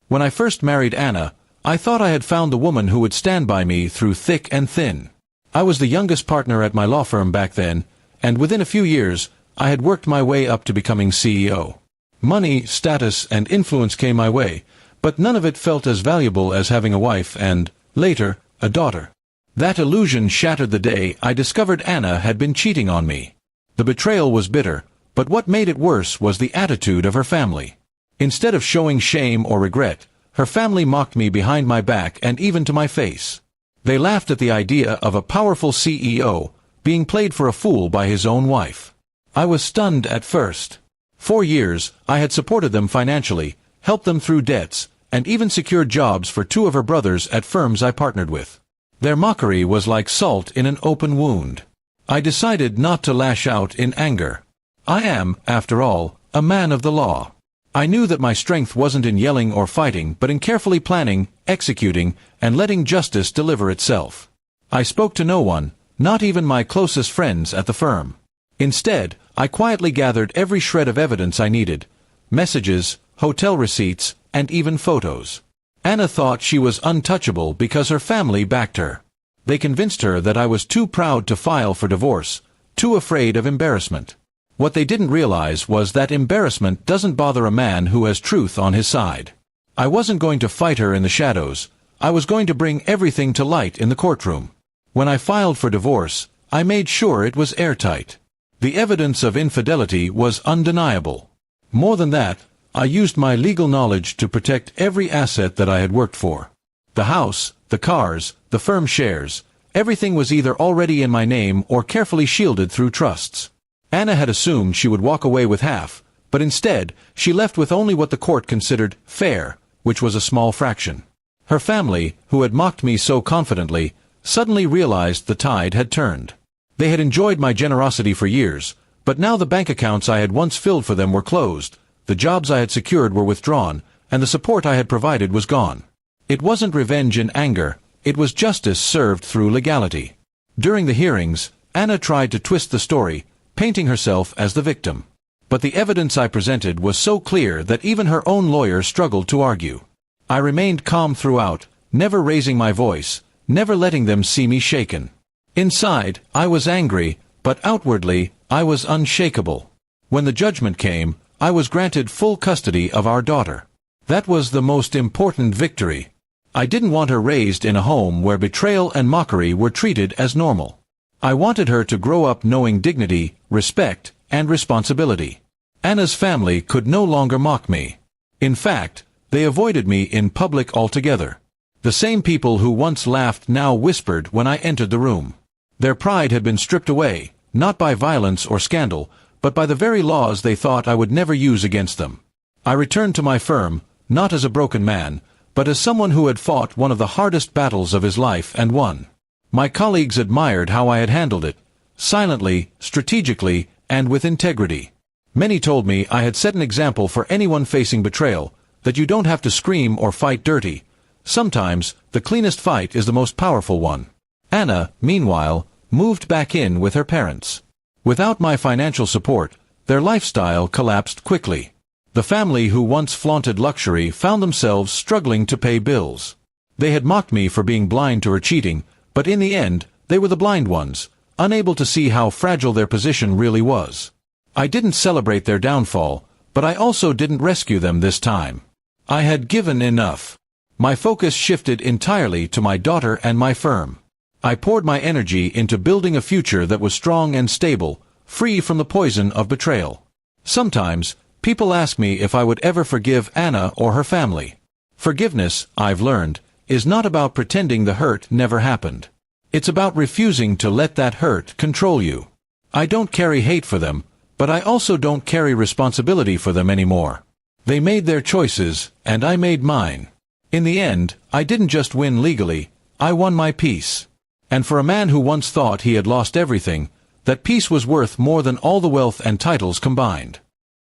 When I first married Anna, I thought I had found the woman who would stand by me through thick and thin. I was the youngest partner at my law firm back then, and within a few years, I had worked my way up to becoming CEO. Money, status, and influence came my way, but none of it felt as valuable as having a wife and, later, a daughter. That illusion shattered the day I discovered Anna had been cheating on me. The betrayal was bitter, but what made it worse was the attitude of her family. Instead of showing shame or regret, her family mocked me behind my back and even to my face. They laughed at the idea of a powerful CEO being played for a fool by his own wife. I was stunned at first. For years, I had supported them financially, helped them through debts, and even secured jobs for two of her brothers at firms I partnered with. Their mockery was like salt in an open wound. I decided not to lash out in anger. I am, after all, a man of the law. I knew that my strength wasn't in yelling or fighting, but in carefully planning, executing, and letting justice deliver itself. I spoke to no one, not even my closest friends at the firm. Instead, I quietly gathered every shred of evidence I needed: messages, hotel receipts, and even photos. Anna thought she was untouchable because her family backed her. They convinced her that I was too proud to file for divorce, too afraid of embarrassment. What they didn't realize was that embarrassment doesn't bother a man who has truth on his side. I wasn't going to fight her in the shadows. I was going to bring everything to light in the courtroom. When I filed for divorce, I made sure it was airtight. The evidence of infidelity was undeniable. More than that, I used my legal knowledge to protect every asset that I had worked for. The house, the cars, the firm shares, everything was either already in my name or carefully shielded through trusts. Anna had assumed she would walk away with half, but instead, she left with only what the court considered fair, which was a small fraction. Her family, who had mocked me so confidently, suddenly realized the tide had turned. They had enjoyed my generosity for years, but now the bank accounts I had once filled for them were closed, the jobs I had secured were withdrawn, and the support I had provided was gone. It wasn't revenge in anger, it was justice served through legality. During the hearings, Anna tried to twist the story, painting herself as the victim. But the evidence I presented was so clear that even her own lawyer struggled to argue. I remained calm throughout, never raising my voice, never letting them see me shaken. Inside, I was angry, but outwardly, I was unshakable. When the judgment came, I was granted full custody of our daughter. That was the most important victory. I didn't want her raised in a home where betrayal and mockery were treated as normal. I wanted her to grow up knowing dignity, respect, and responsibility. Anna's family could no longer mock me. In fact, they avoided me in public altogether. The same people who once laughed now whispered when I entered the room. Their pride had been stripped away, not by violence or scandal, but by the very laws they thought I would never use against them. I returned to my firm, not as a broken man, but as someone who had fought one of the hardest battles of his life and won. My colleagues admired how I had handled it, silently, strategically, and with integrity. Many told me I had set an example for anyone facing betrayal, that you don't have to scream or fight dirty. Sometimes, the cleanest fight is the most powerful one. Anna, meanwhile, moved back in with her parents. Without my financial support, their lifestyle collapsed quickly. The family who once flaunted luxury found themselves struggling to pay bills. They had mocked me for being blind to her cheating, but in the end, they were the blind ones, unable to see how fragile their position really was. I didn't celebrate their downfall, but I also didn't rescue them this time. I had given enough. My focus shifted entirely to my daughter and my firm. I poured my energy into building a future that was strong and stable, free from the poison of betrayal. Sometimes, people ask me if I would ever forgive Anna or her family. Forgiveness, I've learned, is not about pretending the hurt never happened. It's about refusing to let that hurt control you. I don't carry hate for them, but I also don't carry responsibility for them anymore. They made their choices, and I made mine. In the end, I didn't just win legally, I won my peace. And for a man who once thought he had lost everything, that peace was worth more than all the wealth and titles combined.